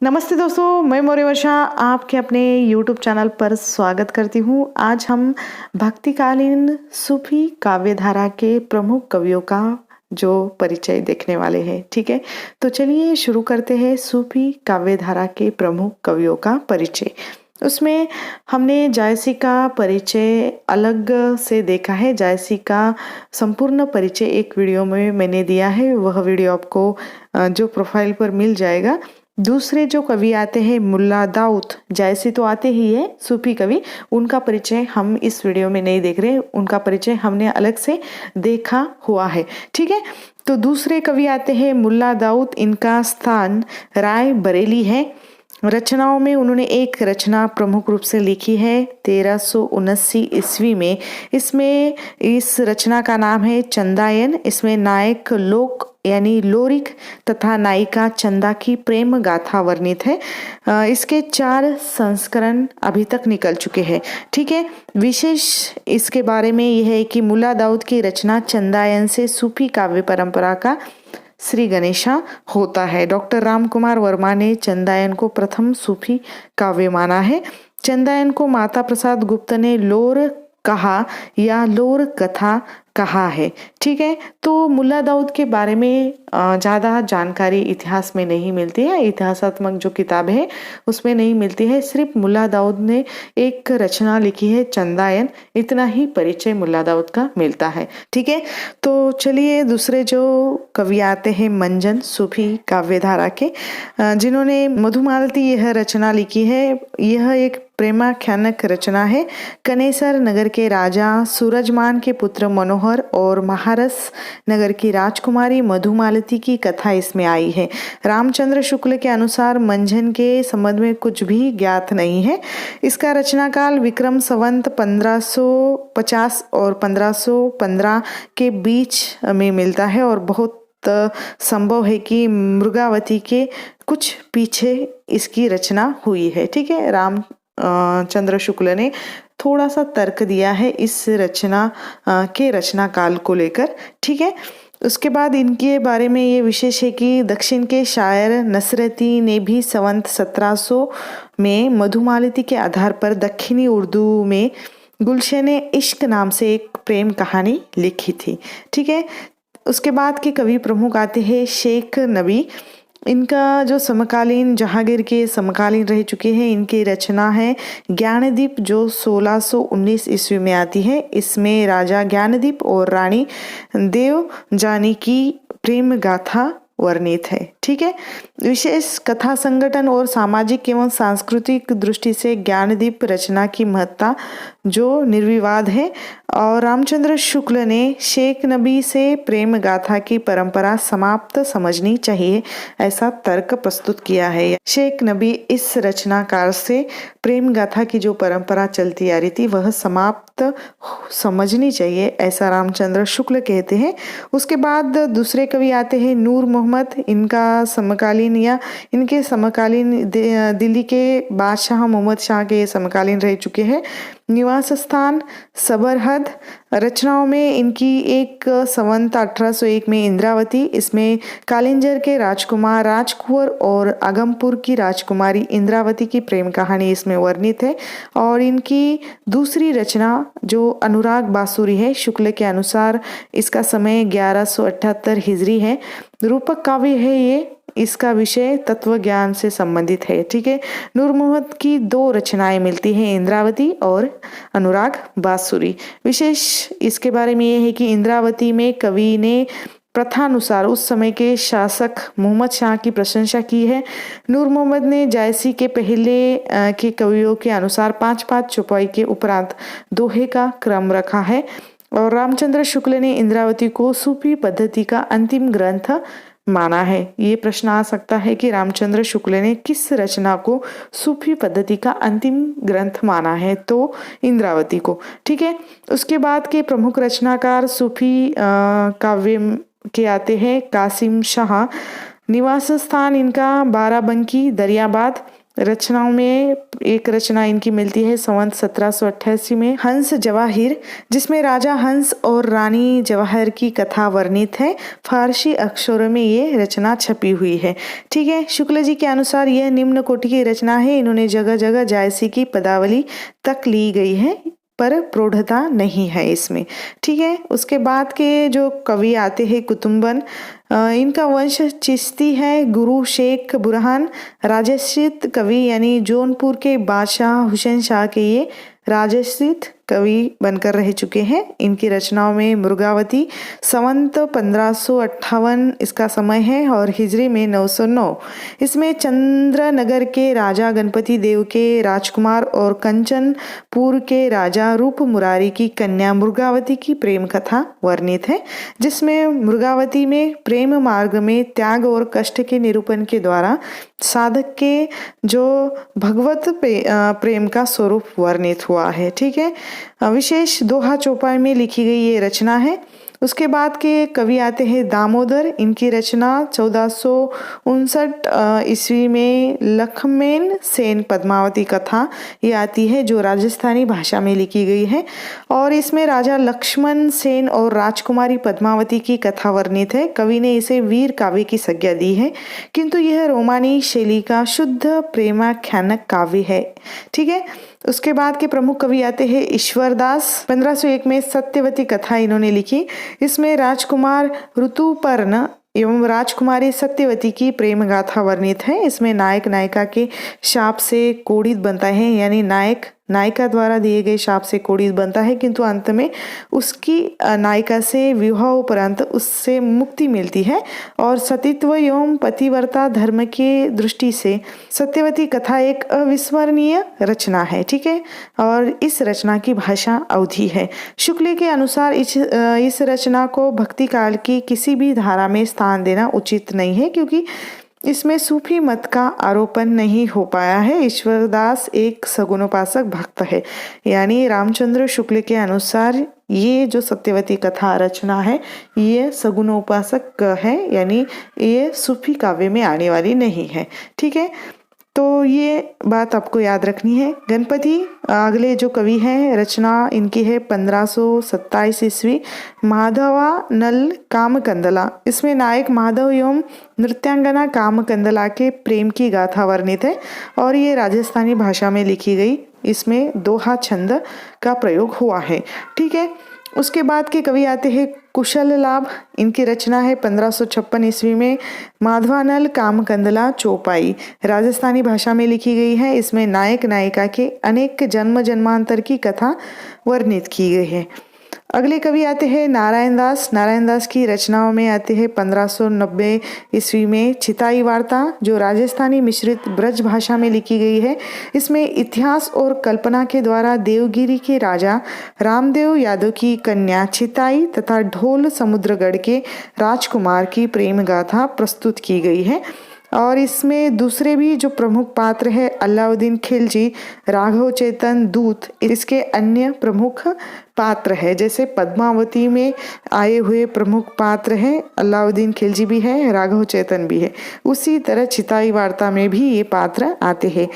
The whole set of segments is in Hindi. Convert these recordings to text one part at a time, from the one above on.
नमस्ते दोस्तों, मैं मौर्यवर्षा आपके अपने YouTube चैनल पर स्वागत करती हूँ। आज हम भक्तिकालीन सूफी काव्यधारा के प्रमुख कवियों का जो परिचय देखने वाले हैं। ठीक है, तो चलिए शुरू करते हैं सूफी काव्यधारा के प्रमुख कवियों का परिचय। उसमें हमने जायसी का परिचय अलग से देखा है। जायसी का संपूर्ण परिचय एक वीडियो में मैंने दिया है, वह वीडियो आपको जो प्रोफाइल पर मिल जाएगा। दूसरे जो कवि आते हैं मुल्ला दाऊद, जायसी तो आते ही है सूफी कवि, उनका परिचय हम इस वीडियो में नहीं देख रहे, उनका परिचय हमने अलग से देखा हुआ है। ठीक है, तो दूसरे कवि आते हैं मुल्ला दाऊद। इनका स्थान राय बरेली है। रचनाओं में उन्होंने एक रचना प्रमुख रूप से लिखी है 1379 ईस्वी में। इसमें इस रचना का नाम है चंदायन। इसमें नायक लोक यानी लोरिक तथा नायिका चंदा की प्रेम गाथा वर्णित है। इसके 4 संस्करण अभी तक निकल चुके हैं। ठीक है, विशेष इसके बारे में यह है कि मुल्ला दाऊद की रचना चंदायन से सूफी काव्य परंपरा का श्री गणेशा होता है। डॉक्टर राम कुमार वर्मा ने चंदायन को प्रथम सूफी काव्य माना है। चंदायन को माता प्रसाद गुप्त ने लोर कहा या लोर कथा कहा है। ठीक है, तो मुल्ला दाऊद के बारे में ज़्यादा जानकारी इतिहास में नहीं मिलती है, इतिहासात्मक जो किताब है उसमें नहीं मिलती है। सिर्फ मुल्ला दाऊद ने एक रचना लिखी है चंदायन, इतना ही परिचय मुल्ला दाऊद का मिलता है। ठीक है, तो चलिए दूसरे जो कवि आते हैं मंजन सूफी काव्यधारा के, जिन्होंने मधुमालती यह रचना लिखी है। यह एक प्रेमाख्यानक रचना है। कनेसर नगर के राजा सूरजमान के पुत्र मनोहर और महारस नगर की राजकुमारी मधुमालती की कथा इसमें आई है। रामचंद्र शुक्ल के अनुसार मंजन के संबंध में कुछ भी ज्ञात नहीं है। इसका रचना काल विक्रम संवत 1550 और 1515 के बीच में मिलता है और बहुत संभव है कि मृगावती के कुछ पीछे इसकी रचना हुई है। ठीक है, रामचंद्र शुक्ल ने थोड़ा सा तर्क दिया है इस रचना के रचना काल को लेकर। ठीक है, उसके बाद इनके बारे में ये विशेष है कि दक्षिण के शायर नसरती ने भी संवत 1700 में मधुमालती के आधार पर दक्षिणी उर्दू में गुलशन इश्क नाम से एक प्रेम कहानी लिखी थी। ठीक है, उसके बाद के कवि प्रमुख आते हैं शेख नबी। इनका जो समकालीन जहांगीर के समकालीन रह चुके हैं। इनकी रचना है ज्ञानदीप जो 1619 ईस्वी में आती है। इसमें राजा ज्ञानदीप और रानी देवजानी की प्रेम गाथा वर्णित है। ठीक है, विशेष कथा संगठन और सामाजिक एवं सांस्कृतिक दृष्टि से ज्ञानदीप रचना की महत्ता जो निर्विवाद है। और रामचंद्र शुक्ल ने शेख नबी से प्रेम गाथा की परंपरा समाप्त समझनी चाहिए, ऐसा तर्क प्रस्तुत किया है। शेख नबी इस रचनाकार से प्रेम गाथा की जो परंपरा चलती आ रही थी वह समाप्त समझनी चाहिए, ऐसा रामचंद्र शुक्ल कहते हैं। उसके बाद दूसरे कवि आते हैं नूर मोहम्मद। इनका समकालीन या इनके समकालीन दिल्ली के बादशाह मोहम्मद शाह के समकालीन रह चुके हैं। निवास स्थान सबरहद। रचनाओं में इनकी एक संवत 1801 में इंद्रावती। इसमें कालिंजर के राजकुमार राजकुंवर और आगमपुर की राजकुमारी इंद्रावती की प्रेम कहानी इसमें वर्णित है। और इनकी दूसरी रचना जो अनुराग बांसुरी है, शुक्ल के अनुसार इसका समय 1178 हिजरी है। रूपक काव्य है ये। इसका विषय तत्व ज्ञान से संबंधित है। ठीक है, नूर मोहम्मद की 2 रचनाएं मिलती हैं, इंद्रावती और अनुराग बांसुरी। विशेष इसके बारे में यह है कि इंद्रावती में कवि ने प्रथानुसार उस समय के शासक मोहम्मद शाह की प्रशंसा की है। नूर मोहम्मद ने जायसी के पहले के कवियों के अनुसार 5-5 चौपाई के उपरांत दोहे का क्रम रखा है। और रामचंद्र शुक्ल ने इंद्रावती को सूफी पद्धति का अंतिम ग्रंथ माना है। ये प्रश्न आ सकता है कि रामचंद्र शुक्ल ने किस रचना को सूफी पद्धति का अंतिम ग्रंथ माना है, तो इंद्रावती को। ठीक है, उसके बाद के प्रमुख रचनाकार सूफी काव्य के आते हैं कासिम शाह। निवास स्थान इनका बाराबंकी दरियाबाद। रचनाओं में एक रचना इनकी मिलती है संवत 1788 में, हंस जवाहिर, जिसमें राजा हंस और रानी जवाहर की कथा वर्णित है। फारसी अक्षरों में ये रचना छपी हुई है। ठीक है, शुक्ल जी के अनुसार यह निम्न कोटि की रचना है। इन्होंने जगह जगह जायसी की पदावली तक ली गई है, पर प्रौढ़ता नहीं है इसमें। ठीक है, उसके बाद के जो कवि आते हैं कुतुम्बन, इनका वंश चिश्ती है। गुरु शेख बुरहान राजश्रित कवि यानी जौनपुर के बादशाह हुसैन शाह के ये राजश्रित कवि बनकर रह चुके हैं। इनकी रचनाओं में मुर्गावती संवत 1558 इसका समय है और हिजरी में 909। इसमें चंद्रनगर के राजा गणपति देव के राजकुमार और कंचनपुर के राजा रूप मुरारी की कन्या मुर्गावती की प्रेम कथा वर्णित है, जिसमें मुर्गावती में प्रेम मार्ग में त्याग और कष्ट के निरूपण के द्वारा साधक के जो भगवत प्रेम का स्वरूप वर्णित हुआ है। ठीक है, विशेष दोहा चौपाई में लिखी गई ये रचना है। उसके बाद के कवि आते हैं दामोदर। इनकी रचना 1459 ईस्वी में लखमेन सेन पद्मावती कथा ये आती है, जो राजस्थानी भाषा में लिखी गई है और इसमें राजा लक्ष्मण सेन और राजकुमारी पद्मावती की कथा वर्णित है। कवि ने इसे वीर काव्य की संज्ञा दी है, किंतु यह रोमानी शैली का शुद्ध प्रेमाख्यानक काव्य है। ठीक है, उसके बाद के प्रमुख कवि आते हैं ईश्वरदास। 1501 में सत्यवती कथा इन्होंने लिखी। इसमें राजकुमार ऋतुपर्ण एवं राजकुमारी सत्यवती की प्रेम गाथा वर्णित है। इसमें नायक नायिका के शाप से कोड़ित बनता है, यानी नायक नायिका द्वारा दिए गए शाप से कोड़ित बनता है, किंतु अंत में उसकी नायिका से विवाह उपरांत उससे मुक्ति मिलती है और सतीत्व एवं पतिव्रता धर्म की दृष्टि से सत्यवती कथा एक अविस्मरणीय रचना है। ठीक है, और इस रचना की भाषा अवधी है। शुक्ल के अनुसार इस रचना को भक्ति काल की किसी भी धारा में स्थान देना उचित नहीं है, क्योंकि इसमें सूफी मत का आरोपण नहीं हो पाया है। ईश्वरदास एक सगुणोपासक भक्त है, यानी रामचंद्र शुक्ल के अनुसार ये जो सत्यवती कथा रचना है ये सगुणोपासक है, यानी ये सूफी काव्य में आने वाली नहीं है। ठीक है, तो ये बात आपको याद रखनी है। गणपति अगले जो कवि हैं, रचना इनकी है 1527 ईस्वी, माधवा नल कामकंदला। इसमें नायक माधव एवं नृत्यांगना कामकंदला के प्रेम की गाथा वर्णित है और ये राजस्थानी भाषा में लिखी गई। इसमें दोहा छंद का प्रयोग हुआ है। ठीक है, उसके बाद के कवि आते हैं कुशल लाभ। इनकी रचना है 1556 ईस्वी में, माधवानल कामकंदला चौपाई, राजस्थानी भाषा में लिखी गई है। इसमें नायक नायिका के अनेक जन्म जन्मांतर की कथा वर्णित की गई है। अगले कवि आते हैं नारायण दास। नारायण दास की रचनाओं में आते हैं 1590 ईस्वी में चिताई वार्ता, जो राजस्थानी मिश्रित ब्रज भाषा में लिखी गई है। इसमें इतिहास और कल्पना के द्वारा देवगिरी के राजा रामदेव यादव की कन्या चिताई तथा ढोल समुद्रगढ़ के राजकुमार की प्रेम गाथा प्रस्तुत की गई है। और इसमें दूसरे भी जो प्रमुख पात्र है अलाउद्दीन खिलजी, राघव चेतन, दूत, इसके अन्य प्रमुख पात्र है। जैसे पद्मावती में आए हुए प्रमुख पात्र हैं, अलाउद्दीन खिलजी भी है, राघव चेतन भी है, उसी तरह चिताई वार्ता में भी ये पात्र आते हैं।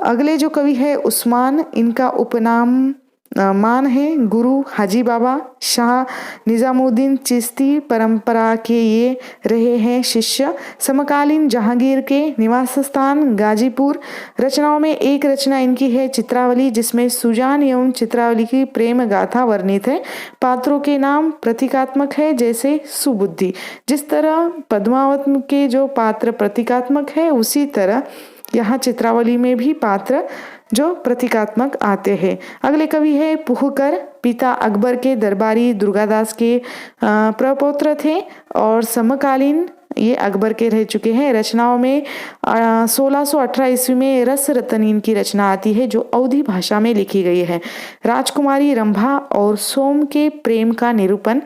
अगले जो कवि है उस्मान, इनका उपनाम मान है गुरु हाजी बाबा शाह निजामुद्दीन चिश्ती परंपरा के ये रहे हैं शिष्य। समकालीन जहांगीर के निवास स्थान गाजीपुर। रचनाओं में एक रचना इनकी है चित्रावली, जिसमें सुजान एवं चित्रावली की प्रेम गाथा वर्णित है। पात्रों के नाम प्रतीकात्मक है, जैसे सुबुद्धि। जिस तरह पद्मावत के जो पात्र प्रतीकात्मक है, उसी तरह यहाँ चित्रावली में भी पात्र जो प्रतीकात्मक आते हैं। अगले कवि है पुहकर, पिता अकबर के दरबारी दुर्गादास के प्रपौत्र थे और समकालीन ये अकबर के रह चुके हैं। रचनाओं में 1618 ईस्वी में रस रतन इनकी रचना आती है, जो अवधी भाषा में लिखी गई है। राजकुमारी रंभा और सोम के प्रेम का निरूपण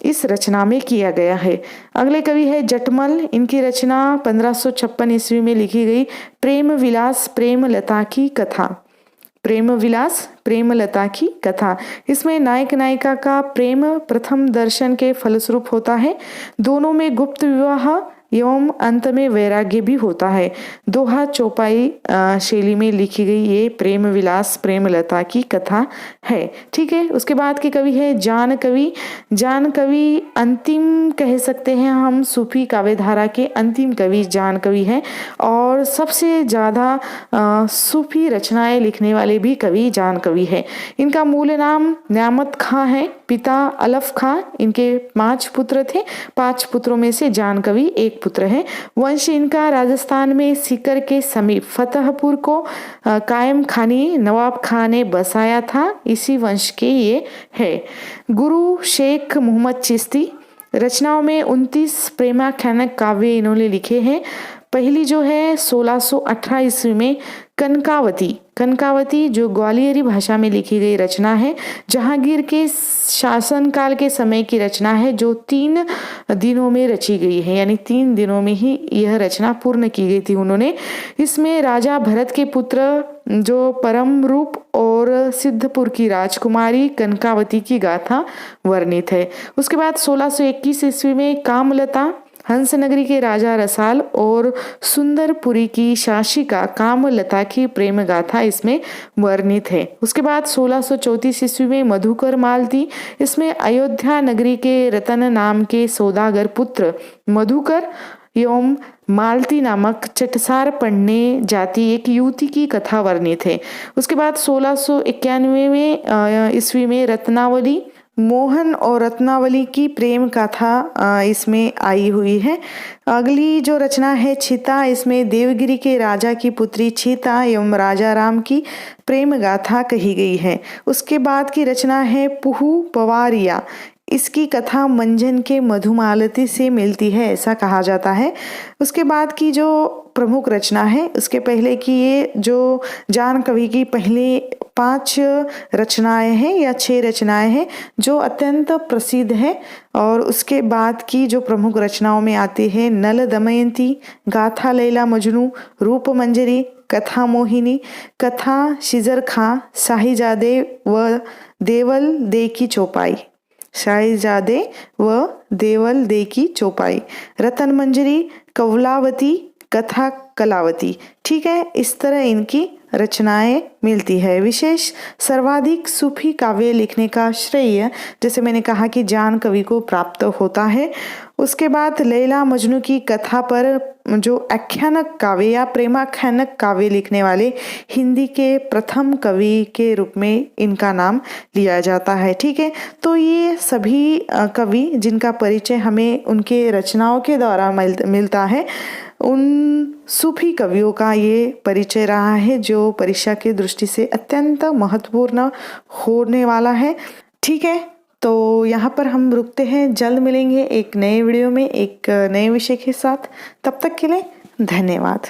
इस रचना में किया गया है। अगले कवि है जटमल। इनकी रचना 1556 ईस्वी में लिखी गई प्रेम विलास प्रेमलता की कथा। प्रेम विलास प्रेमलता की कथा, इसमें नायक नायिका का प्रेम प्रथम दर्शन के फलस्वरूप होता है। दोनों में गुप्त विवाह एवं अंत में वैराग्य भी होता है। दोहा चौपाई शैली में लिखी गई ये प्रेम विलास प्रेमलता की कथा है। ठीक है, उसके बाद के कवि है जान कवि। जान कवि अंतिम कह सकते हैं हम, सूफी काव्यधारा के अंतिम कवि जान कवि हैं और सबसे ज़्यादा सूफी रचनाएं लिखने वाले भी कवि जान कवि है। इनका मूल नाम न्यामत खां है, पिता अलफ खां। इनके 5 पुत्र थे, 5 पुत्रों में से जान कवि एक पुत्र है। वंश इनका राजस्थान में सीकर के समीप फतेहपुर को कायम खानी नवाब खां ने बसाया था, इसी वंश के ये है। गुरु शेख मोहम्मद चिश्ती। रचनाओं में 29 प्रेमाख्यानक काव्य इन्होंने लिखे हैं। पहली जो है 1618 ईस्वी में कनकावती। कनकावती जो ग्वालियरी भाषा में लिखी गई रचना है, जहांगीर के शासनकाल के समय की रचना है, जो 3 दिनों में रची गई है, यानी 3 दिनों में ही यह रचना पूर्ण की गई थी उन्होंने। इसमें राजा भरत के पुत्र जो परम रूप और सिद्धपुर की राजकुमारी कनकावती की गाथा वर्णित है। उसके बाद 1621 ईस्वी में कामलता। हंसनगरी के राजा रसाल और सुंदरपुरी की शासिका कामलता की प्रेम गाथा इसमें वर्णित है। उसके बाद 1634 ईस्वी में मधुकर मालती। इसमें अयोध्या नगरी के रतन नाम के सौदागर पुत्र मधुकर एवं मालती नामक चटसार पढ़ने जाती एक युवती की कथा वर्णित है। उसके बाद 1691 में ईस्वी में रत्नावली। मोहन और रत्नावली की प्रेम कथा इसमें आई हुई है। अगली जो रचना है छिता। इसमें देवगिरी के राजा की पुत्री छिता एवं राजा राम की प्रेम गाथा कही गई है। उसके बाद की रचना है पुहू पवारिया। इसकी कथा मंझन के मधुमालती से मिलती है, ऐसा कहा जाता है। उसके बाद की जो प्रमुख रचना है, उसके पहले की ये जो जान कवि की पहले 5 रचनाएं हैं या 6 रचनाएं हैं जो अत्यंत प्रसिद्ध है। और उसके बाद की जो प्रमुख रचनाओं में आती है नल दमयंती, गाथा लैला मजनू, रूप मंजरी, कथा मोहिनी, कथा शिजर खां, शाहीजादे व देवल दे की चौपाई, शाहीजादे व देवल दे की चौपाई, रतन मंजरी, कवलावती, कथा कलावती। ठीक है, इस तरह इनकी रचनाएं मिलती है। विशेष सर्वाधिक सूफी काव्य लिखने का श्रेय, जैसे मैंने कहा कि जान कवि को प्राप्त होता है। उसके बाद लैला मजनू की कथा पर जो आख्यानक काव्य या प्रेमाख्यानक काव्य लिखने वाले हिंदी के प्रथम कवि के रूप में इनका नाम लिया जाता है। ठीक है, तो ये सभी कवि जिनका परिचय हमें उनके रचनाओं के द्वारा मिलता है, उन सूफी कवियों का ये परिचय रहा है जो परीक्षा की दृष्टि से अत्यंत महत्वपूर्ण होने वाला है। ठीक है, तो यहाँ पर हम रुकते हैं। जल्द मिलेंगे एक नए वीडियो में एक नए विषय के साथ। तब तक के लिए धन्यवाद।